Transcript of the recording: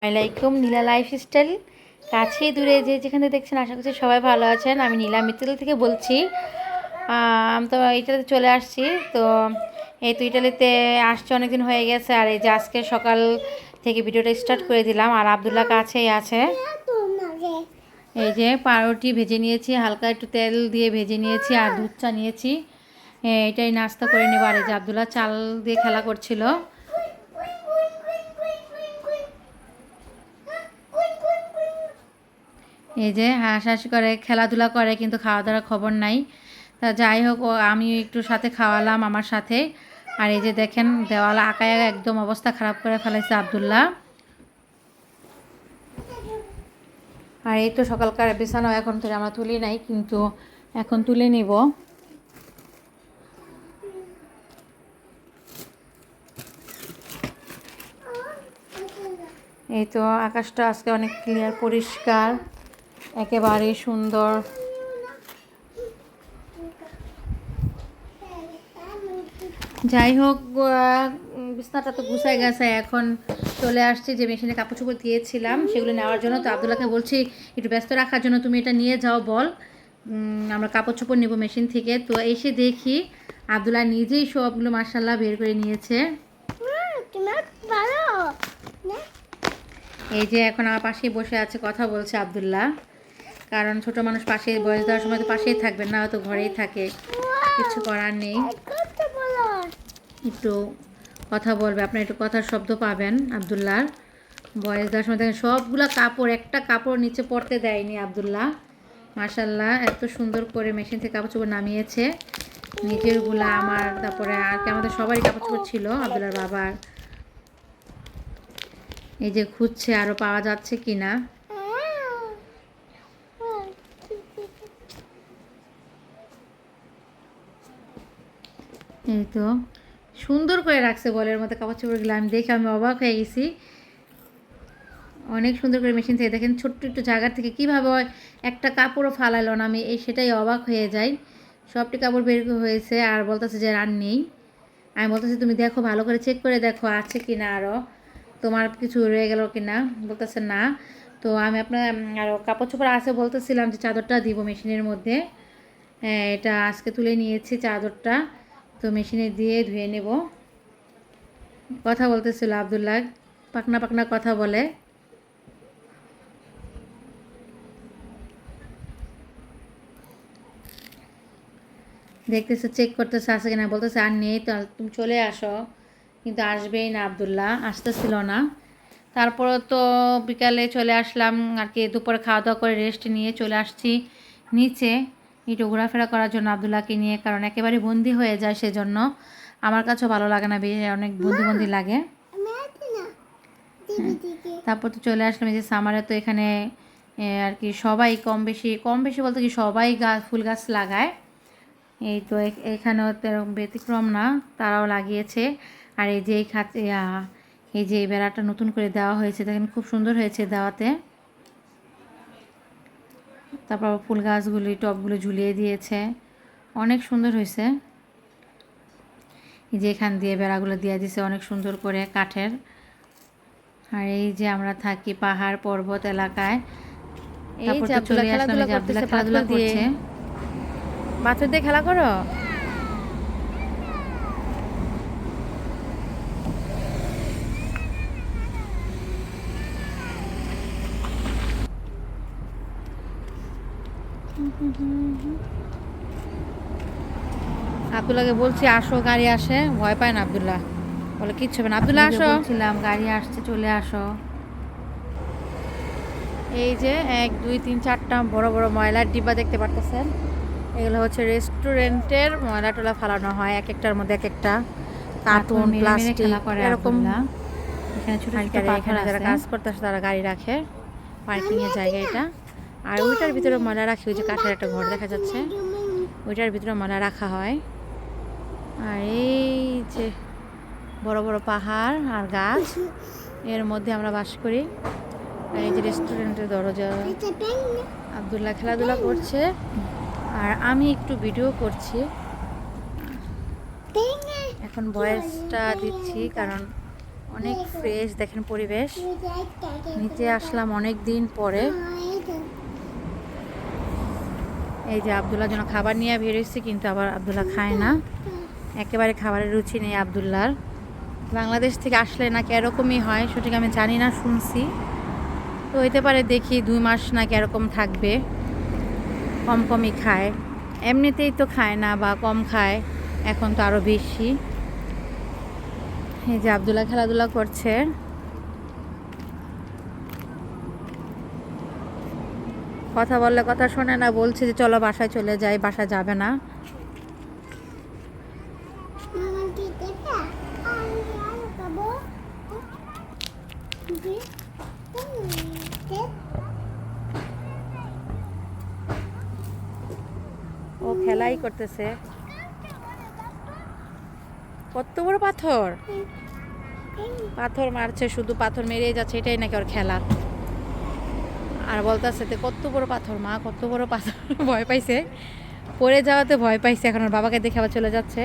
আসসালামাইকুম নীলা লাইফস্টাইল কাছে দূরে যেখানে দেখছেন আশা করছি সবাই ভালো আছেন। আমি নীলা মিত্তল থেকে বলছি। আমি তো ইটালিতে চলে আসছি। তো এই তো ইটালিতে আসছে অনেকদিন হয়ে গেছে। আর এই যে আজকে সকাল থেকে ভিডিওটা স্টার্ট করে দিলাম। আর আব্দুল্লাহ কাছেই আছে। এই যে পাউরুটি ভেজে নিয়েছি, হালকা একটু তেল দিয়ে ভেজে নিয়েছি, আর দুধ চা নিয়েছি। এটাই নাস্তা করে নেব। আর এই যে আব্দুল্লাহ চাল দিয়ে খেলা করছিল। এই যে হাসাহাসি করে খেলাধুলা করে, কিন্তু খাওয়া দাওয়ার খবর নাই। তা যাই হোক, আমি একটু সাথে খাওয়ালাম আমার সাথে। আর এই যে দেখেন দেওয়াল আঁকায় একদম অবস্থা খারাপ করে ফেলাইছে আব্দুল্লাহ। আর এই তো সকালকার বিছানাও এখন থেকে আমরা তুলি নাই, কিন্তু এখন তুলে নিব। এই তো আকাশটা আজকে অনেক ক্লিয়ার, পরিষ্কার, একেবারে সুন্দর। যাই হোক, বিছনাটা তো গুছাই গেছে। এখন চলে আসছি যে মেশিনে কাপড় চোপড় দিয়েছিলাম সেগুলো নেওয়ার জন্য। তো আব্দুল্লাহকে বলছি একটু ব্যস্ত রাখার জন্য, তুমি এটা নিয়ে যাও বল, আমরা কাপড় চোপড় নেবো মেশিন থেকে। তো এসে দেখি আব্দুল্লাহ নিজেই সবগুলো মাশাআল্লাহ বের করে নিয়েছে। এই যে এখন আমার পাশেই বসে আছে, কথা বলছে আব্দুল্লাহ। কারণ ছোট মানুষ পাশে বয়স দেওয়ার সময় তো পাশেই থাকবেন, না হয়তো ঘরেই থাকে, কিছু করার নেই। একটু কথা বলবে, আপনার একটু কথার শব্দ পাবেন আব্দুল্লাহর। বয়স দেওয়ার সময় দেখেন সবগুলা কাপড়, একটা কাপড় নিচে পড়তে দেয়নি আব্দুল্লাহ। মাশাআল্লাহ এত সুন্দর করে মেশিন থেকে কাপড় চোপড় নামিয়েছে। নিজেরগুলা, আমার, তারপরে আর কি আমাদের সবারই কাপড় চোপড় ছিল, আব্দুল্লাহর বাবার। এই যে খুঁজছে আরও পাওয়া যাচ্ছে কি না। এই তো সুন্দর করে রাখছে বলের মতো কাপড় চোপড়গুলো। আমি দেখে আমি অবাক হয়ে গেছি। অনেক সুন্দর করে মেশিন থেকে দেখেন ছোট্ট একটু জায়গা থেকে কীভাবে একটা কাপড়ও ফালাইল না। আমি সেটাই অবাক হয়ে যাই। সবটি কাপড় বের হয়েছে। আর বলতেছে যে রান নেই। আমি বলতেছি তুমি দেখো, ভালো করে চেক করে দেখো আছে কি না, আরও তোমার কিছু রয়ে গেল কি না। বলতেছে না। তো আমি আপনার আরও কাপড় চোপড় আছে বলতেছিলাম যে চাদরটা দিব মেশিনের মধ্যে। হ্যাঁ, এটা আজকে তুলে নিয়েছি চাদরটা। তো মেশিনে দিয়ে ধুয়ে নেব। কথা বলতেছিল আব্দুল্লাহ, পাকনা পাকনা কথা বলে। দেখতেছে, চেক করতেছে আছে কিনা। বলতেছে আর নেই, তো তুমি চলে আসো, কিন্তু আসবেই না আব্দুল্লাহ, আসতেছিল না। তারপরে তো বিকালে চলে আসলাম আর কি, দুপুরে খাওয়া দাওয়া করে রেস্ট নিয়ে চলে আসছি নিচে একটু ঘোরাফেরা করার জন্য আব্দুল্লাহকে নিয়ে। কারণ একেবারে বন্দি হয়ে যায়, সেজন্য আমার কাছেও ভালো লাগে না, অনেক বন্দি বন্দি লাগে। তারপর তো চলে আসলাম এই যে সামারে। তো এখানে আর কি সবাই কম বেশি বলতে কি সবাই ফুল গাছ লাগায়। এই তো এখানেও ব্যতিক্রম না, তারাও লাগিয়েছে। আর এই যে এই যে বেড়াটা নতুন করে দেওয়া হয়েছে, দেখেন খুব সুন্দর হয়েছে দেওয়াতে। তারপর ফুল গাছগুলি টবগুলো ঝুলিয়ে দিয়েছে, অনেক সুন্দর হয়েছে। এই যে এখান দিয়ে বেড়াগুলো দিয়ে দিয়েছে অনেক সুন্দর করে কাঠের। আর এই যে আমরা থাকি পাহাড় পর্বত এলাকায়। তারপর তো চলে আসলাম, এই যে আব্দুল্লাহ খেলাধুলা করছে। বাচ্চা দিয়ে খেলা করো। আব্দুল্লাহকে বলছি আসো, গাড়ি আসে, ভয় পায় না আব্দুল্লাহ, বলে কিচ্ছু হবে না। আব্দুল্লাহ আসো, বলছিলাম গাড়ি আসছে, চলে আসো। এই যে 1 2 3 4টা বড় বড় ময়লার ডিব্বা দেখতে পারতেছেন। এগুলো হচ্ছে রেস্টুরেন্টের ময়লা টোলা ফালানো হয়, এক একটার মধ্যে এক একটা কার্টুন, প্লাস্টিক এরকম। এখানে ছোট ছোট পাথর আছে, যারা কাজ করতেছে তারা গাড়ি রাখে, পার্কিংয়ের জায়গা এটা। আর ওইটার ভিতরে ময়লা রাখি, ওই যে কাঠের একটা ঘর দেখা যাচ্ছে, ওইটার ভিতরে ময়লা রাখা হয়। আর এই যে বড় বড় পাহাড় আর গাছ, এর মধ্যে আমরা বাস করি। আর এই যে রেস্টুরেন্টের দরজা। আব্দুল্লাহ খেলাধুলা করছে আর আমি একটু ভিডিও করছি। এখন ভয়েসটা দিচ্ছি কারণ অনেক ফ্রেশ দেখেন পরিবেশ। নিচে আসলাম অনেক দিন পরে। এই যে আব্দুল্লাহ যেন খাবার নিয়ে বেরোইছি, কিন্তু আবার আব্দুল্লাহ খায় না, একেবারে খাবারের রুচি নেই আব্দুল্লাহর। বাংলাদেশ থেকে আসলে নাকি এরকমই হয়, সঠিক আমি জানি না, শুনছি তো হইতে পারে। দেখি 2 মাস নাকি এরকম থাকবে, কম কমই খায়, এমনিতেই তো খায় না বা কম খায়, এখন তো আরও বেশি। এই যে আব্দুল্লাহ খেলাধুলা করছে। কথা বললে কথা শোনে না, বলছে যে চলো বাসায় চলে যাই, বাসায় যাবে না। ও খেলাই করতেছে। কত বড় পাথর, পাথর মারছে, শুধু পাথর মেরেই যাচ্ছে, এটাই নাকি ওর খেলা। আর বলতেছে কত বড় পাথর মা, কত বড় পাথর। ভয় পাইছে, পড়ে যাওয়াতে ভয় পাইছে, এখন ওর বাবাকে দেখে আবার চলে যাচ্ছে।